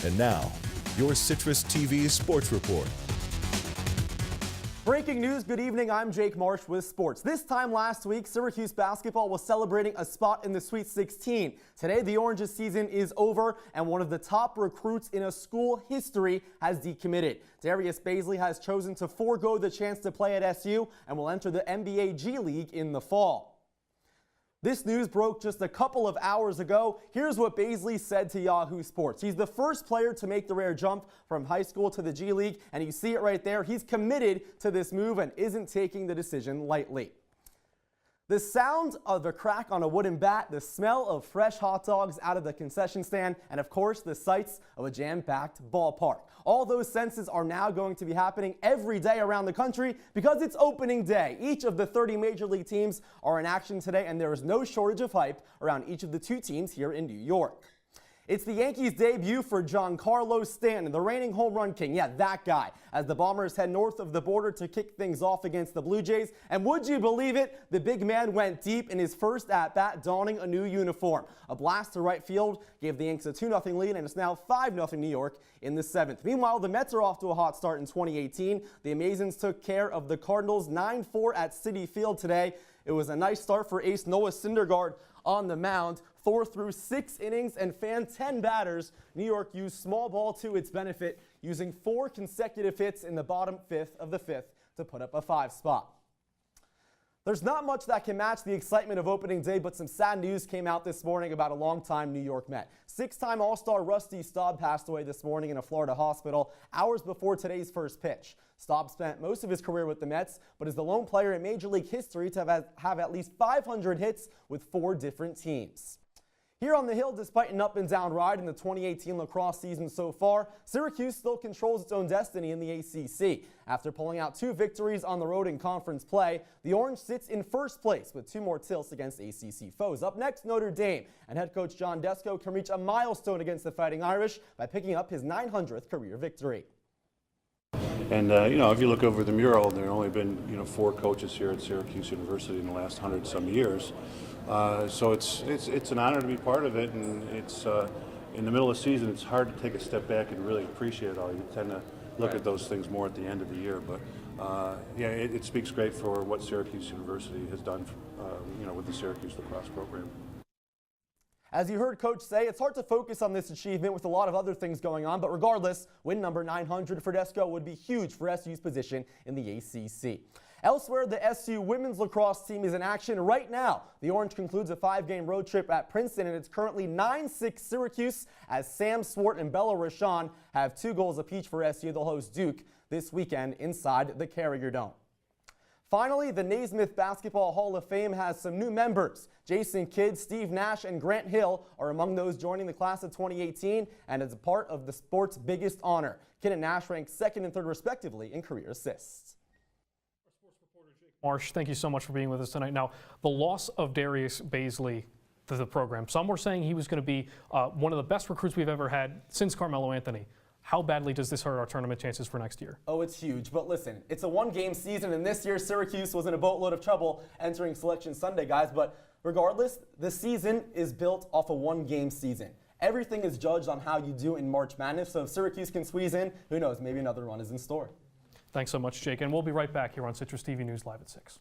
And now, your Citrus TV Sports Report. Breaking news, good evening, I'm Jake Marsh with sports. This time last week, Syracuse basketball was celebrating a spot in the Sweet 16. Today, the Orange's season is over, and one of the top recruits in a school history has decommitted. Darius Baisley has chosen to forego the chance to play at SU and will enter the NBA G League in the fall. This news broke just a couple of hours ago. Here's what Baisley said to Yahoo Sports. He's the first player to make the rare jump from high school to the G League, and you see it right there. He's committed to this move and isn't taking the decision lightly. The sound of a crack on a wooden bat, the smell of fresh hot dogs out of the concession stand, and of course the sights of a jam-packed ballpark. All those senses are now going to be happening every day around the country because it's opening day. Each of the 30 major league teams are in action today, and there is no shortage of hype around each of the two teams here in New York. It's the Yankees' debut for Giancarlo Stanton, the reigning home run king. Yeah, that guy. As the Bombers head north of the border to kick things off against the Blue Jays. And would you believe it? The big man went deep in his first at-bat, donning a new uniform. A blast to right field gave the Yanks a 2-0 lead, and it's now 5-0 New York in the 7th. Meanwhile, the Mets are off to a hot start in 2018. The Amazons took care of the Cardinals 9-4 at Citi Field today. It was a nice start for ace Noah Syndergaard on the mound. Thor threw 6 innings and fanned 10 batters. New York used small ball to its benefit, using 4 consecutive hits in the bottom 5th of the 5th to put up a 5 spot. There's not much that can match the excitement of opening day, but some sad news came out this morning about a longtime New York Met. 6-time All-Star Rusty Staub passed away this morning in a Florida hospital hours before today's first pitch. Staub spent most of his career with the Mets, but is the lone player in Major League history to have at least 500 hits with 4 different teams. Here on the Hill, despite an up-and-down ride in the 2018 lacrosse season so far, Syracuse still controls its own destiny in the ACC. After pulling out 2 victories on the road in conference play, the Orange sits in first place with 2 more tilts against ACC foes. Up next, Notre Dame, and head coach John Desko can reach a milestone against the Fighting Irish by picking up his 900th career victory. And, if you look over the mural, there have only been, 4 coaches here at Syracuse University in the last 100-some years. So it's an honor to be part of it, and it's in the middle of the season, it's hard to take a step back and really appreciate it all. You tend to look at those things more at the end of the year. But, it speaks great for what Syracuse University has done, with the Syracuse lacrosse program. As you heard Coach say, it's hard to focus on this achievement with a lot of other things going on, but regardless, win number 900 for Desko would be huge for SU's position in the ACC. Elsewhere, the SU women's lacrosse team is in action right now. The Orange concludes a 5-game road trip at Princeton, and it's currently 9-6 Syracuse as Sam Swart and Bella Rashawn have 2 goals apiece for SU. They'll host Duke this weekend inside the Carrier Dome. Finally, the Naismith Basketball Hall of Fame has some new members. Jason Kidd, Steve Nash, and Grant Hill are among those joining the class of 2018 and as a part of the sport's biggest honor. Kidd and Nash ranked 2nd and 3rd respectively in career assists. Marsh, thank you so much for being with us tonight. Now, the loss of Darius Baisley to the program, some were saying he was going to be one of the best recruits we've ever had since Carmelo Anthony. How badly does this hurt our tournament chances for next year? Oh, it's huge. But listen, it's a 1-game season, and this year Syracuse was in a boatload of trouble entering Selection Sunday, guys. But regardless, the season is built off a 1-game season. Everything is judged on how you do in March Madness. So if Syracuse can squeeze in, who knows, maybe another run is in store. Thanks so much, Jake. And we'll be right back here on Citrus TV News Live at 6.